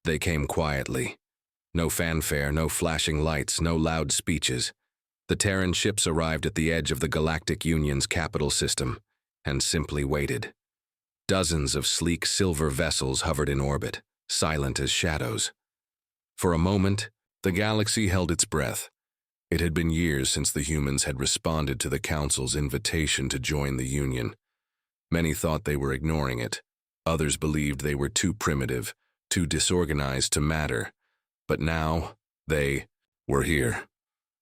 They came quietly. No fanfare, no flashing lights, no loud speeches. The Terran ships arrived at the edge of the Galactic Union's capital system and simply waited. Dozens of sleek silver vessels hovered in orbit, silent as shadows. For a moment, the galaxy held its breath. It had been years since the humans had responded to the Council's invitation to join the Union. Many thought they were ignoring it. Others believed they were too primitive, too disorganized to matter. But now, they were here.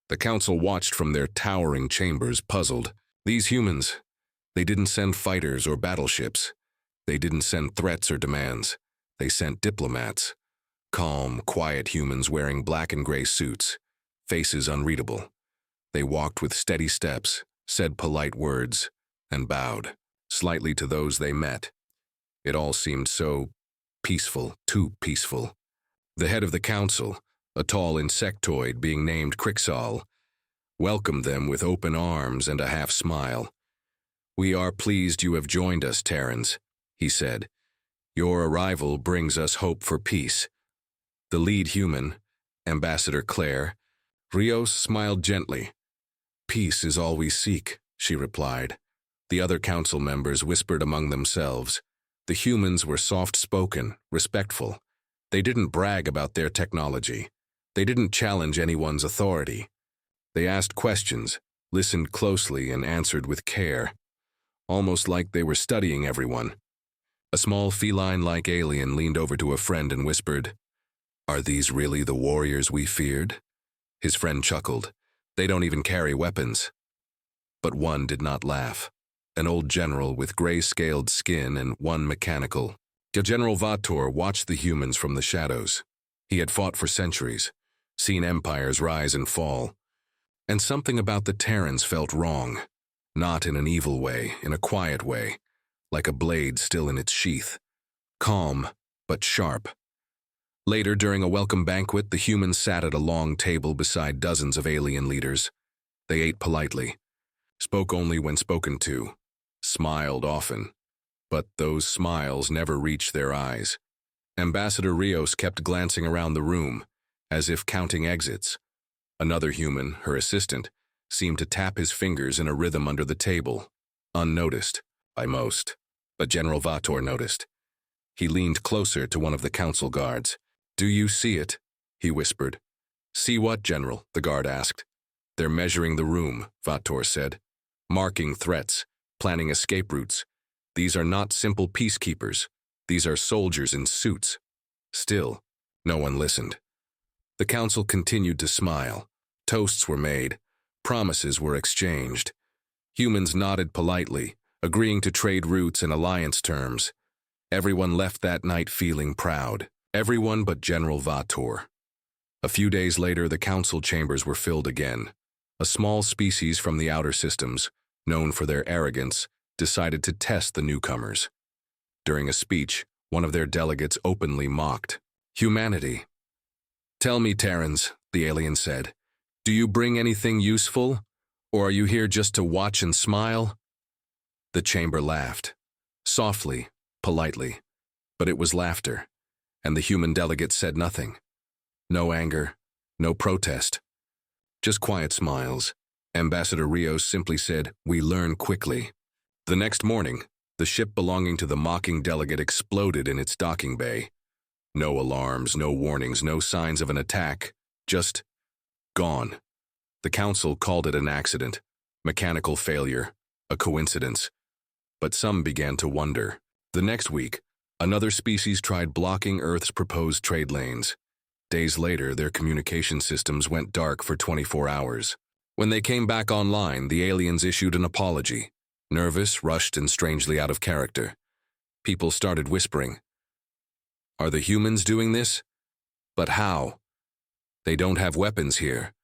The Council watched from their towering chambers, puzzled. These humans, they didn't send fighters or battleships. They didn't send threats or demands. They sent diplomats. Calm, quiet humans wearing black and gray suits, faces unreadable. They walked with steady steps, said polite words, and bowed, slightly to those they met. It all seemed so peaceful, too peaceful. The head of the council, a tall insectoid being named Crixol, welcomed them with open arms and a half-smile. "We are pleased you have joined us, Terrans," he said. "Your arrival brings us hope for peace." The lead human, Ambassador Claire, Rios smiled gently. "Peace is all we seek," she replied. The other council members whispered among themselves. The humans were soft-spoken, respectful. They didn't brag about their technology. They didn't challenge anyone's authority. They asked questions, listened closely, and answered with care, almost like they were studying everyone. A small feline-like alien leaned over to a friend and whispered, "Are these really the warriors we feared?" His friend chuckled. "They don't even carry weapons." But one did not laugh. An old general with gray-scaled skin and one mechanical. General Vator watched the humans from the shadows. He had fought for centuries, seen empires rise and fall. And something about the Terrans felt wrong. Not in an evil way, in a quiet way, like a blade still in its sheath. Calm, but sharp. Later, during a welcome banquet, the humans sat at a long table beside dozens of alien leaders. They ate politely, spoke only when spoken to, smiled often. But those smiles never reached their eyes. Ambassador Rios kept glancing around the room, as if counting exits. Another human, her assistant, seemed to tap his fingers in a rhythm under the table, unnoticed by most. But General Vator noticed. He leaned closer to one of the council guards. "Do you see it?" he whispered. "See what, General?" the guard asked. "They're measuring the room," Vator said. "Marking threats, planning escape routes. These are not simple peacekeepers. These are soldiers in suits." Still, no one listened. The council continued to smile. Toasts were made. Promises were exchanged. Humans nodded politely, agreeing to trade routes and alliance terms. Everyone left that night feeling proud. Everyone but General Vator. A few days later, the council chambers were filled again. A small species from the outer systems, known for their arrogance, decided to test the newcomers. During a speech, one of their delegates openly mocked humanity. "Tell me, Terrans," the alien said, "do you bring anything useful? Or are you here just to watch and smile?" The chamber laughed, softly, politely, but it was laughter, and the human delegate said nothing. No anger, no protest, just quiet smiles. Ambassador Rios simply said, "We learn quickly." The next morning, the ship belonging to the mocking delegate exploded in its docking bay. No alarms, no warnings, no signs of an attack, just gone. The council called it an accident, mechanical failure, a coincidence. But some began to wonder. The next week, another species tried blocking Earth's proposed trade lanes. Days later, their communication systems went dark for 24 hours. When they came back online, the aliens issued an apology. Nervous, rushed, and strangely out of character. People started whispering. "Are the humans doing this? But how? They don't have weapons here."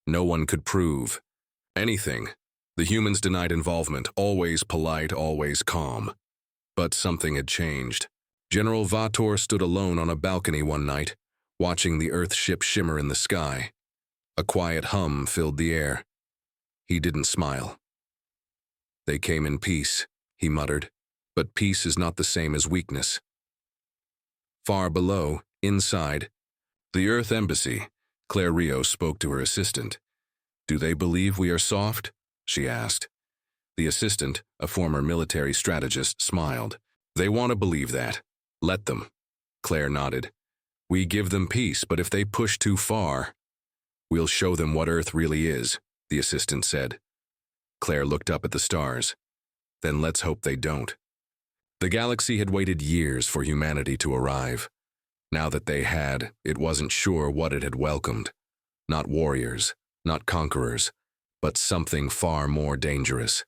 No one could prove anything. The humans denied involvement, always polite, always calm. But something had changed. General Vator stood alone on a balcony one night, watching the Earth ship shimmer in the sky. A quiet hum filled the air. He didn't smile. "They came in peace," he muttered, "but peace is not the same as weakness." Far below, Inside, the Earth Embassy, Claire Rios spoke to her assistant. "Do they believe we are soft?" she asked. The assistant, a former military strategist, smiled. "They want to believe that. Let them." Claire nodded. "We give them peace, but if they push too far, we'll show them what Earth really is," the assistant said. Claire looked up at the stars. "Then let's hope they don't." The galaxy had waited years for humanity to arrive. Now that they had, it wasn't sure what it had welcomed. Not warriors, not conquerors, but something far more dangerous.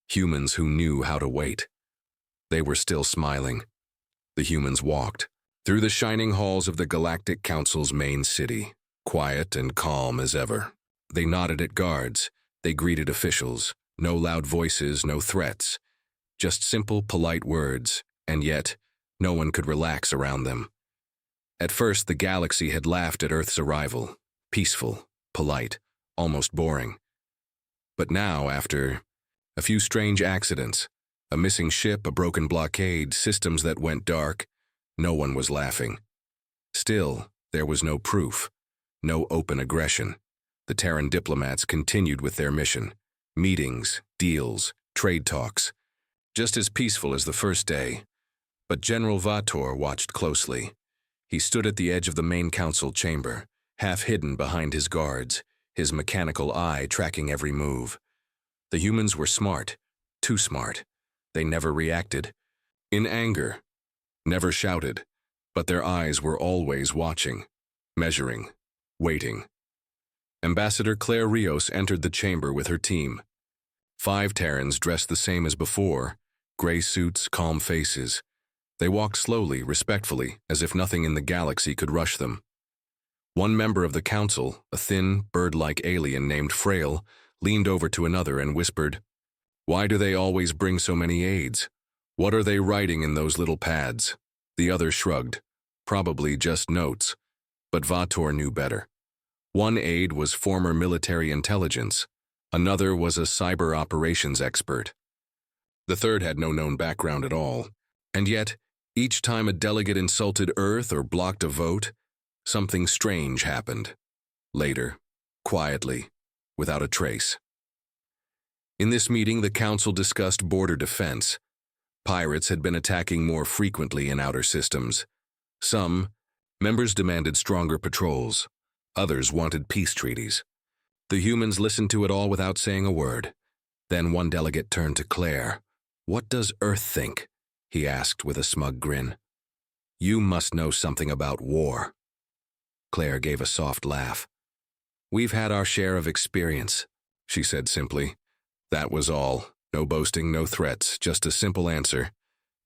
Humans who knew how to wait. They were still smiling. The humans walked through the shining halls of the Galactic Council's main city, quiet and calm as ever. They nodded at guards. They greeted officials. No loud voices, no threats. Just simple, polite words, and yet, no one could relax around them. At first, the galaxy had laughed at Earth's arrival. Peaceful, polite, almost boring. But now, after a few strange accidents, a missing ship, a broken blockade, systems that went dark, no one was laughing. Still, there was no proof, no open aggression. The Terran diplomats continued with their mission. Meetings, deals, trade talks. Just as peaceful as the first day. But General Vator watched closely. He stood at the edge of the main council chamber, half hidden behind his guards, his mechanical eye tracking every move. The humans were smart, too smart. They never reacted. In anger. Never shouted. But their eyes were always watching, measuring, waiting. Ambassador Claire Rios entered the chamber with her team. 5 Terrans dressed the same as before, gray suits, calm faces. They walked slowly, respectfully, as if nothing in the galaxy could rush them. One member of the council, a thin, bird-like alien named Frail, leaned over to another and whispered, "Why do they always bring so many aides? What are they writing in those little pads?" The other shrugged. Probably just notes. But Vator knew better. One aide was former military intelligence. Another was a cyber operations expert. The third had no known background at all. And yet, each time a delegate insulted Earth or blocked a vote, something strange happened. Later, quietly, without a trace. In this meeting, the council discussed border defense. Pirates had been attacking more frequently in outer systems. Some members demanded stronger patrols. Others wanted peace treaties. The humans listened to it all without saying a word. Then one delegate turned to Claire. "What does Earth think?" he asked with a smug grin. "You must know something about war." Claire gave a soft laugh. "We've had our share of experience," she said simply. That was all. No boasting, no threats, just a simple answer.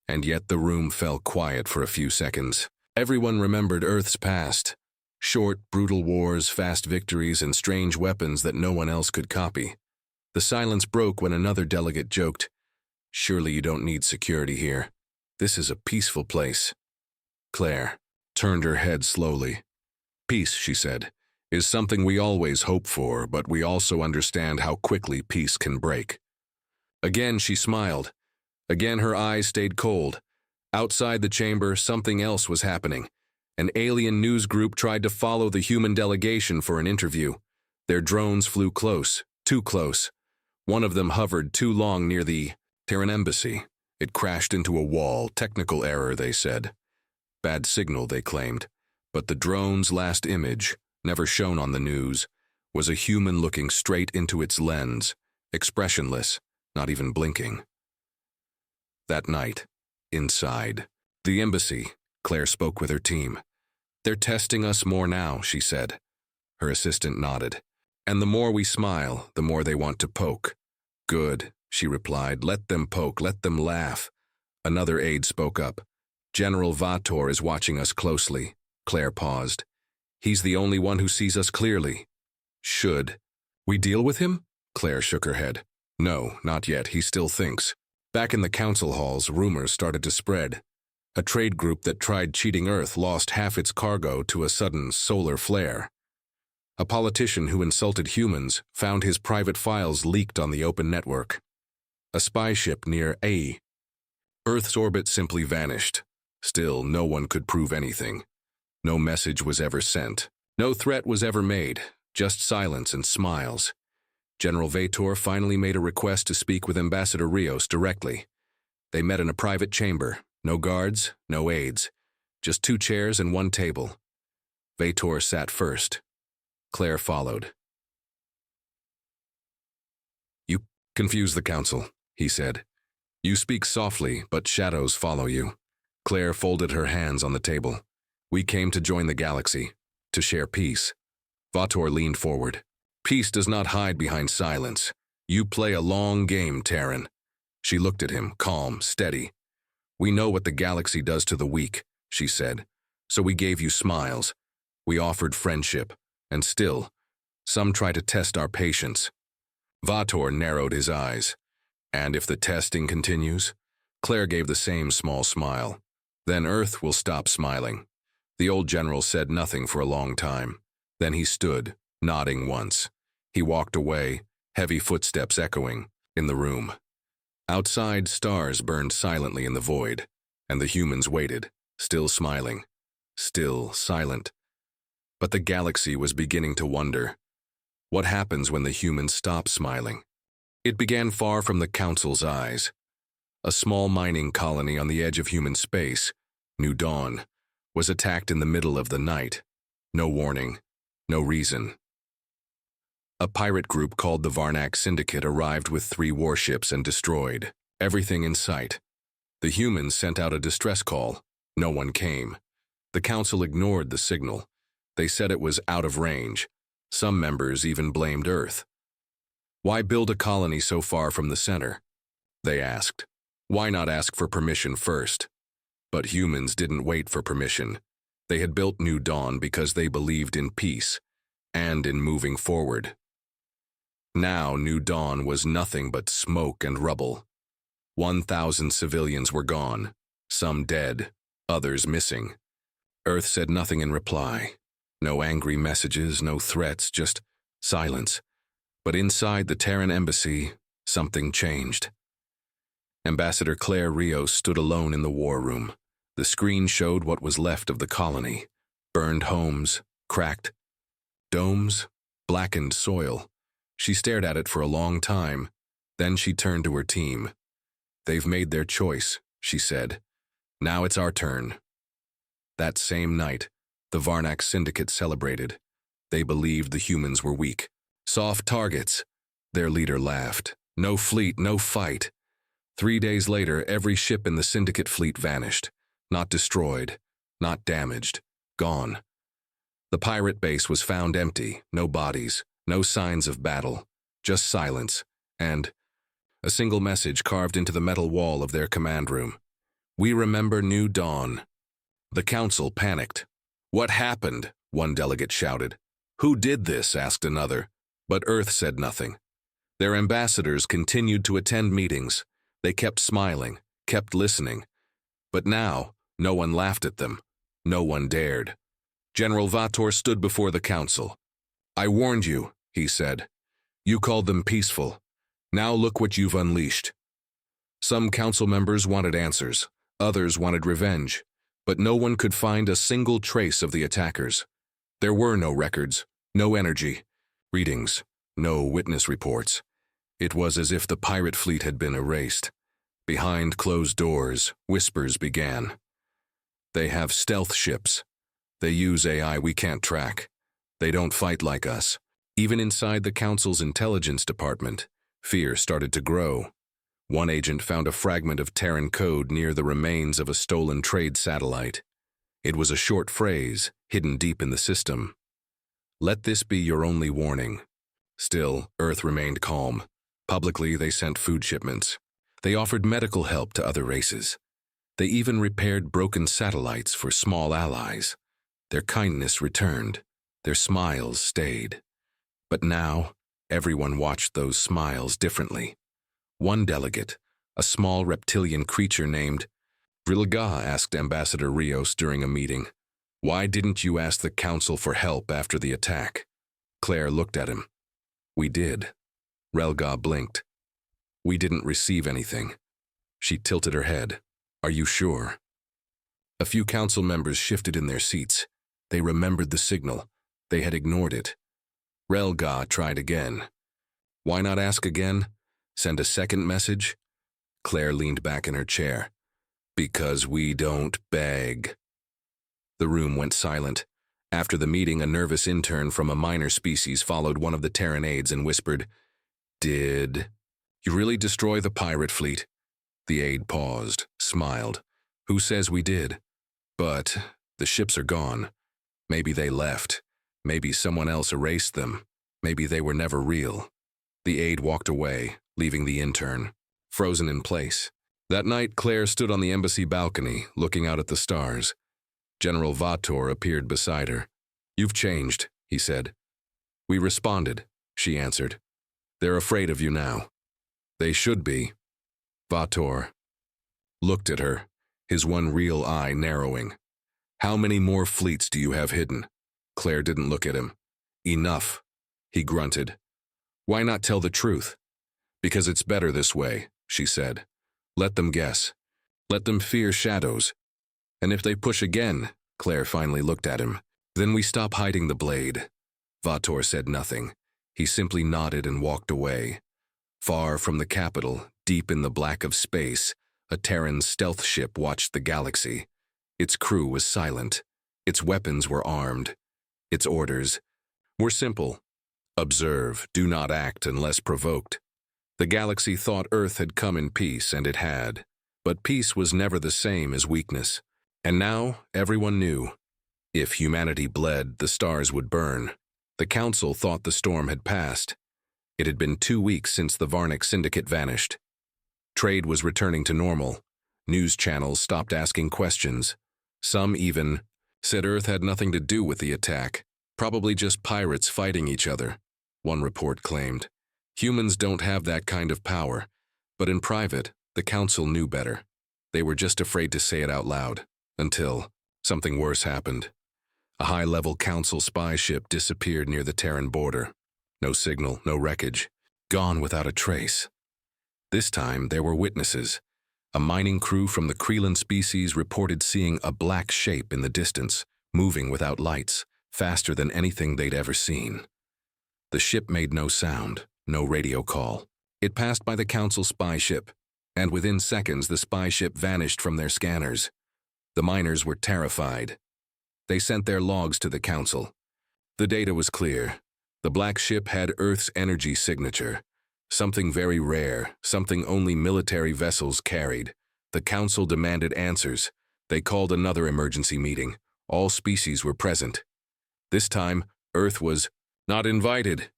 And yet the room fell quiet for a few seconds. Everyone remembered Earth's past. Short, brutal wars, fast victories, and strange weapons that no one else could copy. The silence broke when another delegate joked, "Surely you don't need security here. This is a peaceful place." Claire turned her head slowly. "Peace," she said, "is something we always hope for, but we also understand how quickly peace can break." Again she smiled. Again her eyes stayed cold. Outside the chamber, something else was happening. An alien news group tried to follow the human delegation for an interview. Their drones flew close, too close. One of them hovered too long near the Terran embassy. It crashed into a wall. Technical error, they said. Bad signal, they claimed. But the drone's last image, never shown on the news, was a human looking straight into its lens, expressionless, not even blinking. That night, inside the embassy, Claire spoke with her team. "They're testing us more now," she said. Her assistant nodded. "And the more we smile, the more they want to poke." "Good," she replied. "Let them poke, let them laugh." Another aide spoke up. "General Vator is watching us closely." Claire paused. "He's the only one who sees us clearly." "Should we deal with him?" Claire shook her head. "No, not yet. He still thinks." Back in the council halls, rumors started to spread. A trade group that tried cheating Earth lost half its cargo to a sudden solar flare. A politician who insulted humans found his private files leaked on the open network. A spy ship near Earth's orbit simply vanished. Still, no one could prove anything. No message was ever sent. No threat was ever made, just silence and smiles. General Vator finally made a request to speak with Ambassador Rios directly. They met in a private chamber. No guards, no aides. Just 2 chairs and 1 table. Vator sat first. Claire followed. "You confuse the council," he said. "You speak softly, but shadows follow you." Claire folded her hands on the table. "We came to join the galaxy, to share peace." Vator leaned forward. "Peace does not hide behind silence. You play a long game, Terran." She looked at him, calm, steady. "We know what the galaxy does to the weak," she said. "So we gave you smiles. We offered friendship. And still, some try to test our patience." Vator narrowed his eyes. "And if the testing continues?" Claire gave the same small smile. "Then Earth will stop smiling." The old general said nothing for a long time. Then he stood, nodding once. He walked away, heavy footsteps echoing in the room. Outside, stars burned silently in the void, and the humans waited, still smiling, still silent. But the galaxy was beginning to wonder. What happens when the humans stop smiling? It began far from the Council's eyes. A small mining colony on the edge of human space, New Dawn, was attacked in the middle of the night. No warning, no reason. A pirate group called the Varnak Syndicate arrived with 3 warships and destroyed everything in sight. The humans sent out a distress call. No one came. The Council ignored the signal. They said it was out of range. Some members even blamed Earth. "Why build a colony so far from the center?" they asked. "Why not ask for permission first?" But humans didn't wait for permission. They had built New Dawn because they believed in peace and in moving forward. Now New Dawn was nothing but smoke and rubble. 1,000 civilians were gone, some dead, others missing. Earth said nothing in reply. No angry messages, no threats, just silence. But inside the Terran embassy, something changed. Ambassador Claire Rios stood alone in the war room. The screen showed what was left of the colony. Burned homes, cracked domes, blackened soil. She stared at it for a long time. Then she turned to her team. "They've made their choice," she said. "Now it's our turn." That same night, the Varnak Syndicate celebrated. They believed the humans were weak. "Soft targets." Their leader laughed. "No fleet, no fight." 3 days later, every ship in the Syndicate fleet vanished. Not destroyed, not damaged, gone. The pirate base was found empty, no bodies, no signs of battle, just silence, and a single message carved into the metal wall of their command room. "We remember New Dawn." The Council panicked. "What happened?" one delegate shouted. "Who did this?" asked another. But Earth said nothing. Their ambassadors continued to attend meetings. They kept smiling, kept listening. But now, no one laughed at them. No one dared. General Vator stood before the Council. "I warned you," he said. "You called them peaceful. Now look what you've unleashed." Some council members wanted answers. Others wanted revenge. But no one could find a single trace of the attackers. There were no records, no energy, readings, no witness reports. It was as if the pirate fleet had been erased. Behind closed doors, whispers began. "They have stealth ships. They use AI we can't track. They don't fight like us." Even inside the Council's intelligence department, fear started to grow. One agent found a fragment of Terran code near the remains of a stolen trade satellite. It was a short phrase, hidden deep in the system. "Let this be your only warning." Still, Earth remained calm. Publicly, they sent food shipments. They offered medical help to other races. They even repaired broken satellites for small allies. Their kindness returned. Their smiles stayed. But now, everyone watched those smiles differently. One delegate, a small reptilian creature named Rilga, asked Ambassador Rios during a meeting, "Why didn't you ask the Council for help after the attack?" Claire looked at him. "We did." Relga blinked. "We didn't receive anything." She tilted her head. "Are you sure?" A few council members shifted in their seats. They remembered the signal. They had ignored it. Relga tried again. Why not ask again? Send a second message? Claire leaned back in her chair. Because we don't beg. The room went silent. After the meeting, a nervous intern from a minor species followed one of the Terran aides and whispered, "Did you really destroy the pirate fleet?" The aide paused, smiled. "Who says we did? But the ships are gone. Maybe they left. Maybe someone else erased them. Maybe they were never real." The aide walked away, leaving the intern, frozen in place. That night, Claire stood on the embassy balcony, looking out at the stars. General Vator appeared beside her. "You've changed," he said. "We responded," she answered. "They're afraid of you now." "They should be." Vator looked at her, his one real eye narrowing. "How many more fleets do you have hidden?" Claire didn't look at him. "Enough," he grunted. "Why not tell the truth?" "Because it's better this way," she said. "Let them guess. Let them fear shadows. And if they push again," Claire finally looked at him, "then we stop hiding the blade." Vator said nothing. He simply nodded and walked away. Far from the capital, deep in the black of space, a Terran stealth ship watched the galaxy. Its crew was silent. Its weapons were armed. Its orders were simple. Observe, do not act unless provoked. The galaxy thought Earth had come in peace, and it had. But peace was never the same as weakness. And now, everyone knew. If humanity bled, the stars would burn. The Council thought the storm had passed. It had been 2 weeks since the Varnic Syndicate vanished. Trade was returning to normal. News channels stopped asking questions. Some even said Earth had nothing to do with the attack, probably just pirates fighting each other, one report claimed. Humans don't have that kind of power, but in private, the Council knew better. They were just afraid to say it out loud. Until something worse happened. A high-level Council spy ship disappeared near the Terran border. No signal, no wreckage. Gone without a trace. This time, there were witnesses. A mining crew from the Kreelan species reported seeing a black shape in the distance, moving without lights, faster than anything they'd ever seen. The ship made no sound, no radio call. It passed by the Council spy ship, and within seconds the spy ship vanished from their scanners. The miners were terrified. They sent their logs to the Council. The data was clear. The black ship had Earth's energy signature. Something very rare, something only military vessels carried. The Council demanded answers. They called another emergency meeting. All species were present. This time, Earth was not invited.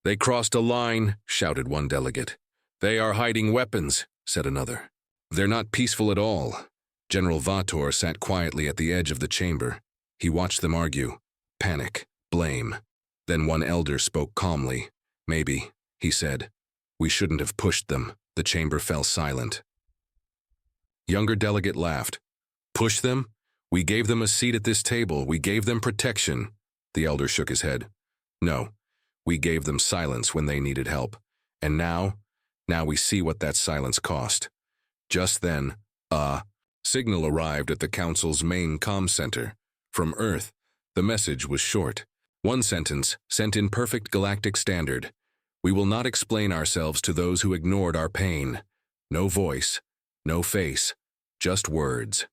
"They crossed a line," shouted one delegate. "They are hiding weapons," said another. "They're not peaceful at all." General Vator sat quietly at the edge of the chamber. He watched them argue. Panic. Blame. Then one elder spoke calmly. "Maybe," he said. "We shouldn't have pushed them." The chamber fell silent. Younger delegate laughed. "Push them? We gave them a seat at this table. We gave them protection." The elder shook his head. "No. We gave them silence when they needed help. And now we see what that silence cost." Just then, signal arrived at the Council's main comm center. From Earth, the message was short. One sentence, sent in perfect galactic standard. "We will not explain ourselves to those who ignored our pain." No voice, no face, just words.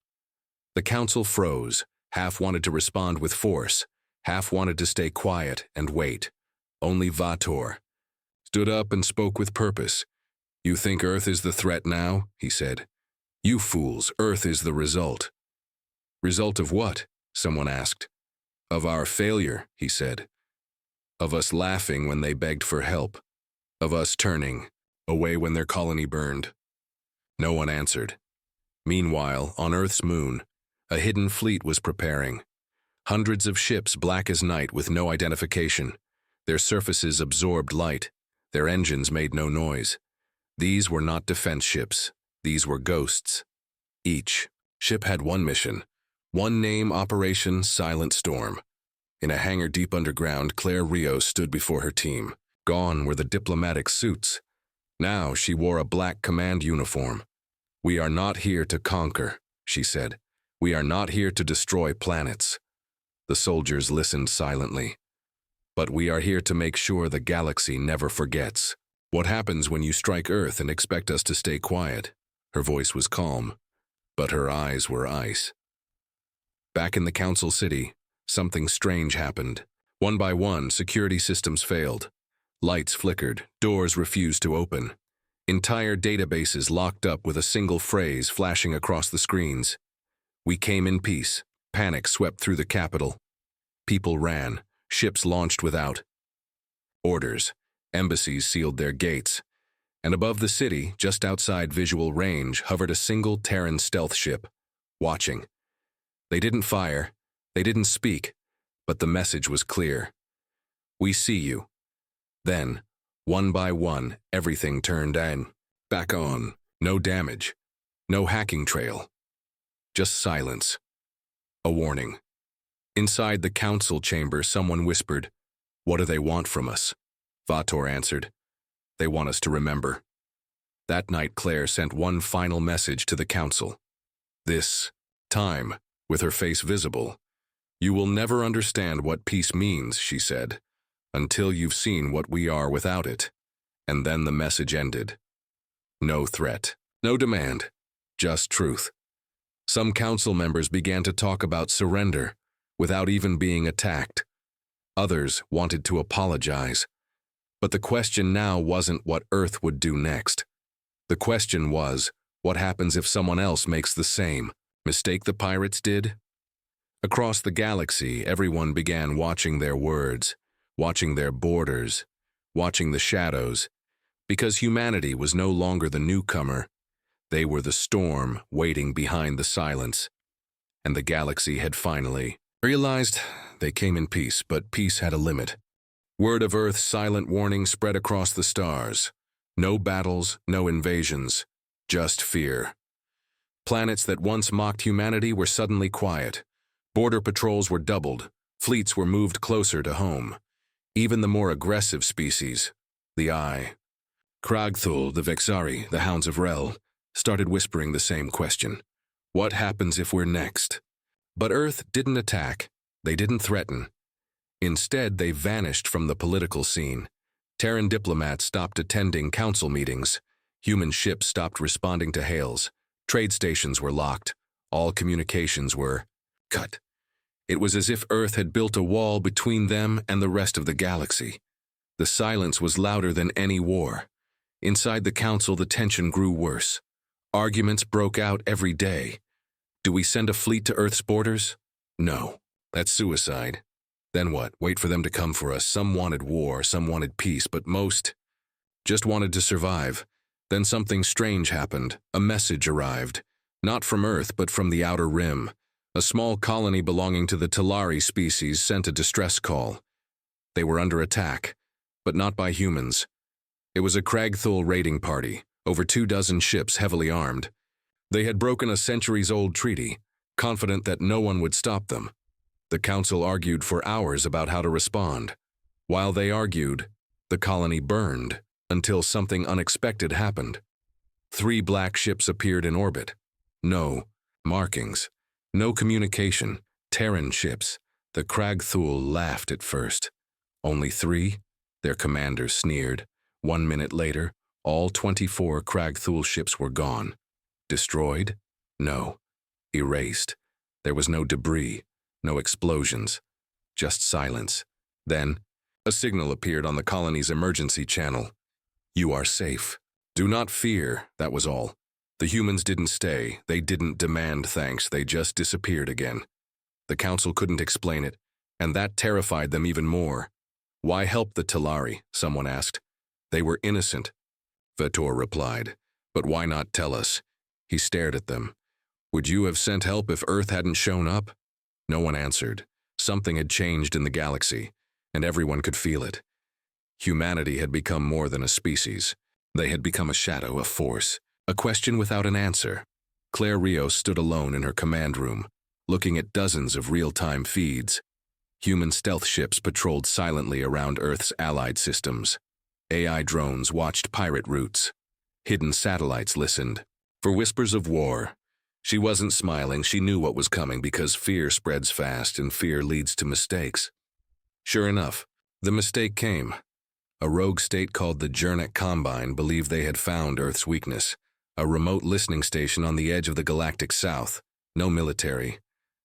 The Council froze, half wanted to respond with force, half wanted to stay quiet and wait. Only Vator stood up and spoke with purpose. "You think Earth is the threat now?" he said. "You fools, Earth is the result." "Result of what?" someone asked. "Of our failure," he said. "Of us laughing when they begged for help. Of us turning away when their colony burned." No one answered. Meanwhile, on Earth's moon, a hidden fleet was preparing. Hundreds of ships black as night with no identification. Their surfaces absorbed light. Their engines made no noise. These were not defense ships. These were ghosts. Each ship had one mission. One name: Operation Silent Storm. In a hangar deep underground, Claire Rios stood before her team. Gone were the diplomatic suits. Now she wore a black command uniform. "We are not here to conquer," she said. "We are not here to destroy planets." The soldiers listened silently. "But we are here to make sure the galaxy never forgets. What happens when you strike Earth and expect us to stay quiet?" Her voice was calm, but her eyes were ice. Back in the Council City, something strange happened. One by one, security systems failed. Lights flickered, doors refused to open. Entire databases locked up with a single phrase flashing across the screens. "We came in peace." Panic swept through the capital. People ran, ships launched without orders, embassies sealed their gates, and above the city, just outside visual range, hovered a single Terran stealth ship, watching. They didn't fire, they didn't speak, but the message was clear. "We see you." Then, one by one, everything turned back on. No damage, no hacking trail, just silence. A warning. Inside the council chamber, someone whispered, "What do they want from us?" Vator answered, "They want us to remember." That night, Claire sent one final message to the council. This time, with her face visible. "You will never understand what peace means," she said, "until you've seen what we are without it." And then the message ended. No threat, no demand, just truth. Some council members began to talk about surrender, without even being attacked. Others wanted to apologize. But the question now wasn't what Earth would do next. The question was, what happens if someone else makes the same mistake the pirates did? Across the galaxy, everyone began watching their words, watching their borders, watching the shadows, because humanity was no longer the newcomer. They were the storm waiting behind the silence. And the galaxy had finally realized they came in peace, but peace had a limit. Word of Earth's silent warning spread across the stars. No battles, no invasions, just fear. Planets that once mocked humanity were suddenly quiet. Border patrols were doubled. Fleets were moved closer to home. Even the more aggressive species, the Kragthul, the Vexari, the Hounds of Rel, started whispering the same question. What happens if we're next? But Earth didn't attack. They didn't threaten. Instead, they vanished from the political scene. Terran diplomats stopped attending council meetings. Human ships stopped responding to hails. Trade stations were locked. All communications were cut. It was as if Earth had built a wall between them and the rest of the galaxy. The silence was louder than any war. Inside the council, the tension grew worse. Arguments broke out every day. Do we send a fleet to Earth's borders? No. That's suicide. Then what? Wait for them to come for us. Some wanted war, some wanted peace, but most just wanted to survive. Then something strange happened. A message arrived. Not from Earth, but from the Outer Rim. A small colony belonging to the Talari species sent a distress call. They were under attack, but not by humans. It was a Kragthul raiding party, over 24 ships heavily armed. They had broken a centuries-old treaty, confident that no one would stop them. The council argued for hours about how to respond. While they argued, the colony burned until something unexpected happened. 3 black ships appeared in orbit. No markings, no communication. Terran ships. The Kragthul laughed at first. Only 3? Their commanders sneered. 1 minute later, all 24 Kragthul ships were gone. Destroyed? No. Erased. There was no debris, no explosions, just silence. Then, a signal appeared on the colony's emergency channel. You are safe. Do not fear, that was all. The humans didn't stay, they didn't demand thanks, they just disappeared again. The council couldn't explain it, and that terrified them even more. Why help the Talari? Someone asked. They were innocent. Vator replied. But why not tell us? He stared at them. Would you have sent help if Earth hadn't shown up? No one answered. Something had changed in the galaxy, and everyone could feel it. Humanity had become more than a species. They had become a shadow, a force, a question without an answer. Claire Rios stood alone in her command room, looking at dozens of real-time feeds. Human stealth ships patrolled silently around Earth's allied systems. AI drones watched pirate routes. Hidden satellites listened for whispers of war. She wasn't smiling. She knew what was coming because fear spreads fast and fear leads to mistakes. Sure enough, the mistake came. A rogue state called the Gernak Combine believed they had found Earth's weakness, a remote listening station on the edge of the galactic south. No military,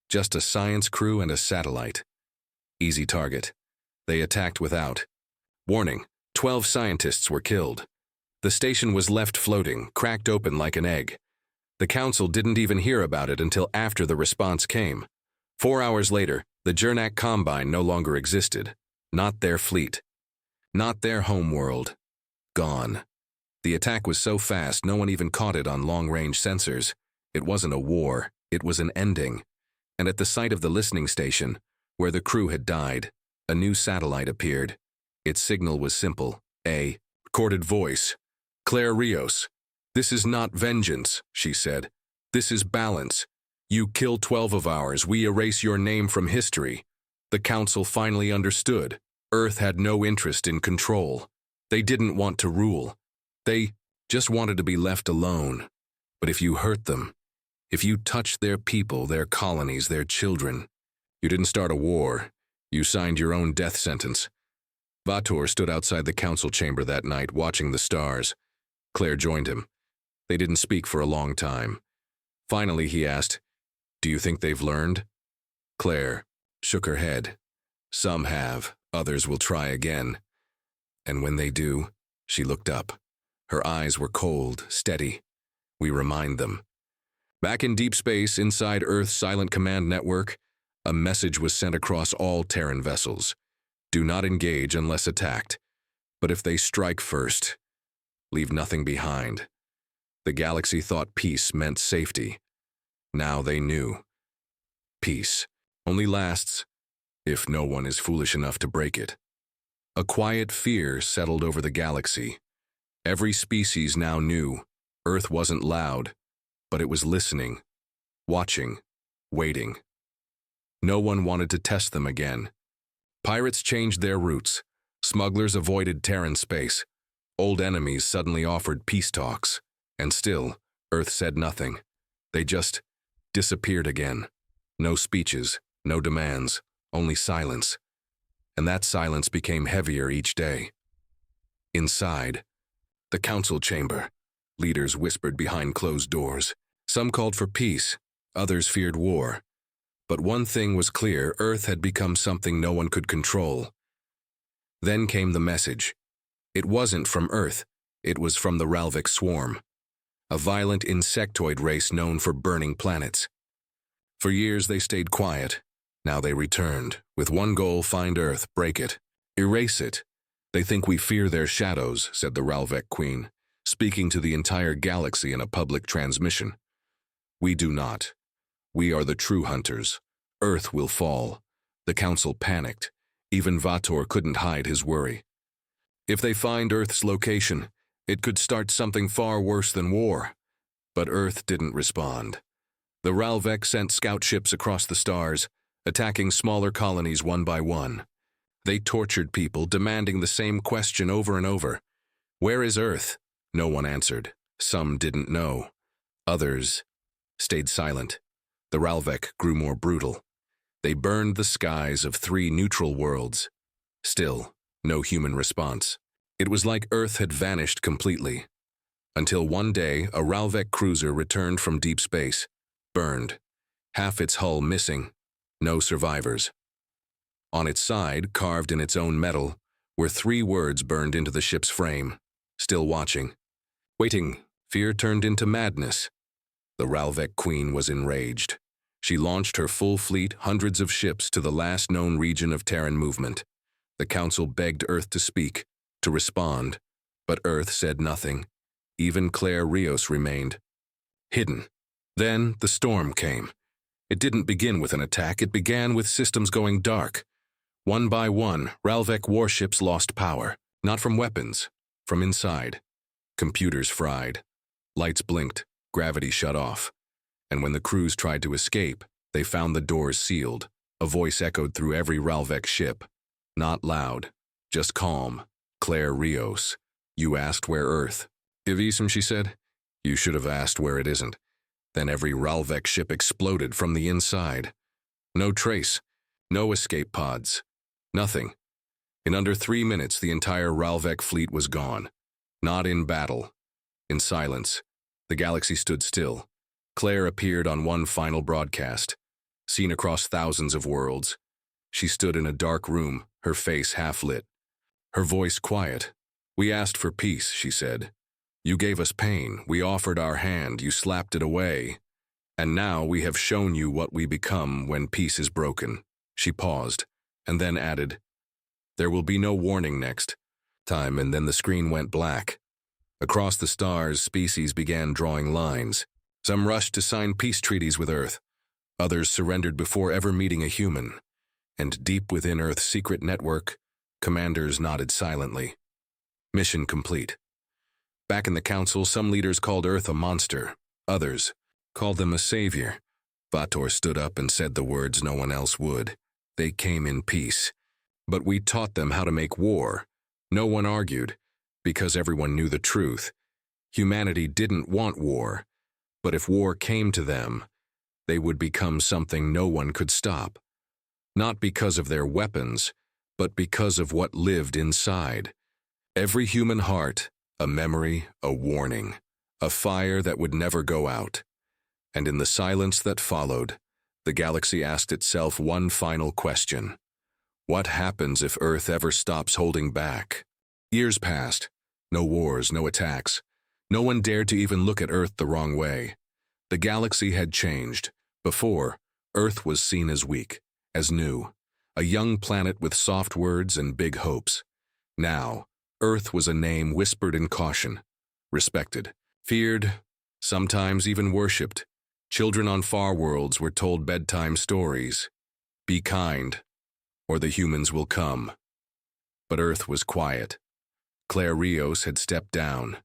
just a science crew and a satellite. Easy target. They attacked without warning. 12 scientists were killed. The station was left floating, cracked open like an egg. The Council didn't even hear about it until after the response came. 4 hours later, the Gernak Combine no longer existed. Not their fleet. Not their homeworld. Gone. The attack was so fast no one even caught it on long-range sensors. It wasn't a war, it was an ending. And at the site of the listening station, where the crew had died, a new satellite appeared. Its signal was simple. A recorded voice. Claire Rios. This is not vengeance, she said. This is balance. You kill 12 of ours, we erase your name from history. The Council finally understood. Earth had no interest in control. They didn't want to rule. They just wanted to be left alone. But if you hurt them, if you touched their people, their colonies, their children, you didn't start a war. You signed your own death sentence. Vator stood outside the council chamber that night, watching the stars. Claire joined him. They didn't speak for a long time. Finally, he asked, "Do you think they've learned?" Claire shook her head. "Some have, others will try again. And when they do," she looked up. Her eyes were cold, steady. "We remind them." Back in deep space, inside Earth's silent command network, a message was sent across all Terran vessels. Do not engage unless attacked. But if they strike first, leave nothing behind. The galaxy thought peace meant safety. Now they knew. Peace only lasts if no one is foolish enough to break it. A quiet fear settled over the galaxy. Every species now knew Earth wasn't loud, but it was listening, watching, waiting. No one wanted to test them again. Pirates changed their routes. Smugglers avoided Terran space. Old enemies suddenly offered peace talks. And still, Earth said nothing. They just disappeared again. No speeches, no demands, only silence. And that silence became heavier each day. Inside, the council chamber, leaders whispered behind closed doors. Some called for peace, others feared war. But one thing was clear: Earth had become something no one could control. Then came the message. It wasn't from Earth, it was from the Ralvik swarm, a violent insectoid race known for burning planets. For years they stayed quiet. Now they returned, with one goal: find Earth, break it, erase it. They think we fear their shadows, said the Ralvik Queen, speaking to the entire galaxy in a public transmission. We do not. We are the true hunters. Earth will fall. The council panicked. Even Vator couldn't hide his worry. If they find Earth's location, it could start something far worse than war. But Earth didn't respond. The Ralvik sent scout ships across the stars, attacking smaller colonies one by one. They tortured people, demanding the same question over and over. Where is Earth? No one answered. Some didn't know. Others stayed silent. The Ralvik grew more brutal. They burned the skies of 3 neutral worlds. Still, no human response. It was like Earth had vanished completely. Until one day, a Ralvik cruiser returned from deep space, burned, half its hull missing, no survivors. On its side, carved in its own metal, were 3 words burned into the ship's frame: still watching. Waiting, fear turned into madness. The Ralvik Queen was enraged. She launched her full fleet, hundreds of ships, to the last known region of Terran movement. The Council begged Earth to speak, to respond, but Earth said nothing. Even Claire Rios remained hidden. Then the storm came. It didn't begin with an attack, it began with systems going dark. One by one, Ralvik warships lost power, not from weapons, from inside. Computers fried. Lights blinked, gravity shut off. And when the crews tried to escape, they found the doors sealed. A voice echoed through every Ralvik ship. Not loud, just calm. Claire Rios. You asked where Earth. Ivisum, she said. You should have asked where it isn't. Then every Ralvec ship exploded from the inside. No trace, no escape pods, nothing. In under 3 minutes, the entire Ralvec fleet was gone. Not in battle. In silence. The galaxy stood still. Claire appeared on one final broadcast, seen across thousands of worlds. She stood in a dark room, her face half-lit. Her voice quiet. "We asked for peace," she said. "You gave us pain. We offered our hand. You slapped it away. And now we have shown you what we become when peace is broken." She paused, and then added, "There will be no warning next time," and then the screen went black. Across the stars, species began drawing lines. Some rushed to sign peace treaties with Earth. Others surrendered before ever meeting a human. And deep within Earth's secret network, commanders nodded silently. Mission complete. Back in the council, some leaders called Earth a monster. Others called them a savior. Vator stood up and said the words no one else would. They came in peace. But we taught them how to make war. No one argued, because everyone knew the truth. Humanity didn't want war. But if war came to them, they would become something no one could stop. Not because of their weapons, but because of what lived inside. Every human heart, a memory, a warning, a fire that would never go out. And in the silence that followed, the galaxy asked itself one final question. What happens if Earth ever stops holding back? Years passed. No wars, no attacks. No one dared to even look at Earth the wrong way. The galaxy had changed. Before, Earth was seen as weak, as new, a young planet with soft words and big hopes. Now, Earth was a name whispered in caution, respected, feared, sometimes even worshipped. Children on far worlds were told bedtime stories. Be kind, or the humans will come. But Earth was quiet. Claire Rios had stepped down.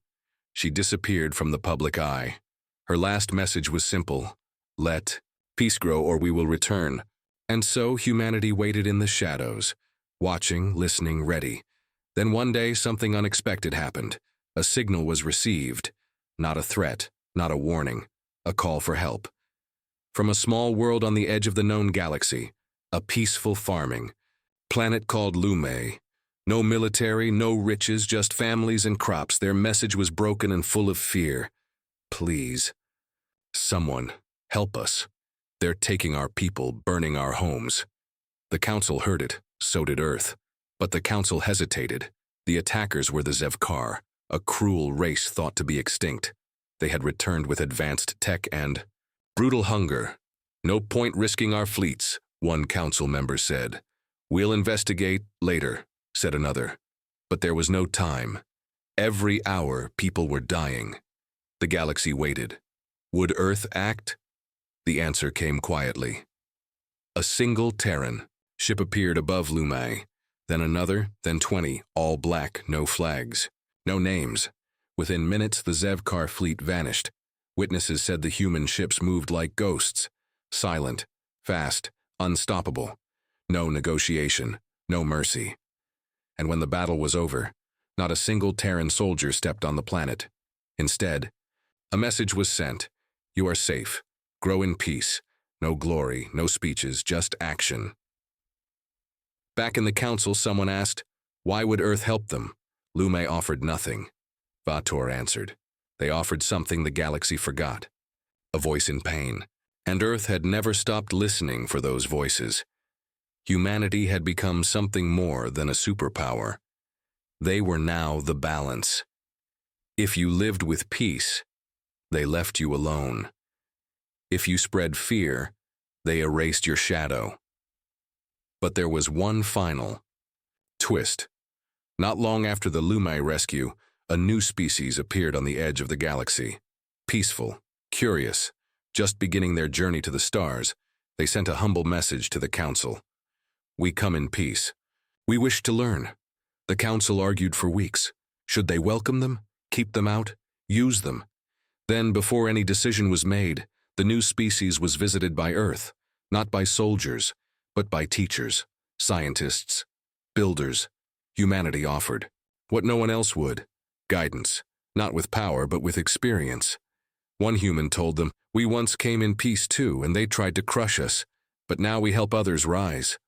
She disappeared from the public eye. Her last message was simple: let peace grow or we will return. And so humanity waited in the shadows, watching, listening, ready. Then one day something unexpected happened. A signal was received. Not a threat, not a warning, a call for help. From a small world on the edge of the known galaxy, a peaceful farming planet called Lume. No military, no riches, just families and crops. Their message was broken and full of fear. Please, someone, help us. They're taking our people, burning our homes. The council heard it, so did Earth. But the council hesitated. The attackers were the Zevkar, a cruel race thought to be extinct. They had returned with advanced tech and brutal hunger. No point risking our fleets, one council member said. We'll investigate later, said another. But there was no time. Every hour, people were dying. The galaxy waited. Would Earth act? The answer came quietly. A single Terran ship appeared above Lume, then another, then 20, all black, no flags, no names. Within minutes, the Zevkar fleet vanished. Witnesses said the human ships moved like ghosts, silent, fast, unstoppable. No negotiation, no mercy. And when the battle was over, not a single Terran soldier stepped on the planet. Instead, a message was sent. You are safe. Grow in peace. No glory, no speeches, just action. Back in the council, someone asked, why would Earth help them? Lume offered nothing. Vator answered. They offered something the galaxy forgot. A voice in pain. And Earth had never stopped listening for those voices. Humanity had become something more than a superpower. They were now the balance. If you lived with peace, they left you alone. If you spread fear, they erased your shadow. But there was one final twist. Not long after the Lume rescue, a new species appeared on the edge of the galaxy. Peaceful, curious, just beginning their journey to the stars, they sent a humble message to the council. We come in peace. We wish to learn. The council argued for weeks. Should they welcome them, keep them out, use them? Then, before any decision was made, the new species was visited by Earth, not by soldiers, but by teachers, scientists, builders. Humanity offered what no one else would: guidance, not with power, but with experience. One human told them, We once came in peace too, and they tried to crush us, but now we help others rise.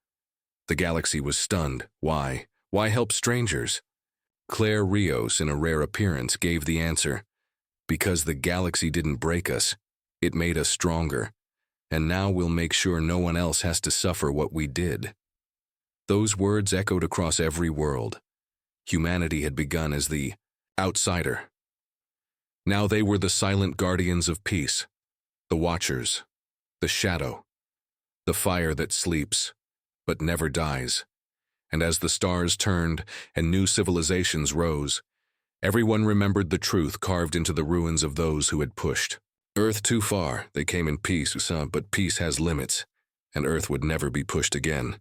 The galaxy was stunned. Why? Why help strangers? Claire Rios, in a rare appearance, gave the answer. Because the galaxy didn't break us, it made us stronger. And now we'll make sure no one else has to suffer what we did. Those words echoed across every world. Humanity had begun as the outsider. Now they were the silent guardians of peace, the watchers, the shadow, the fire that sleeps, but never dies. And as the stars turned and new civilizations rose, everyone remembered the truth carved into the ruins of those who had pushed. Earth too far, they came in peace, but peace has limits, and Earth would never be pushed again.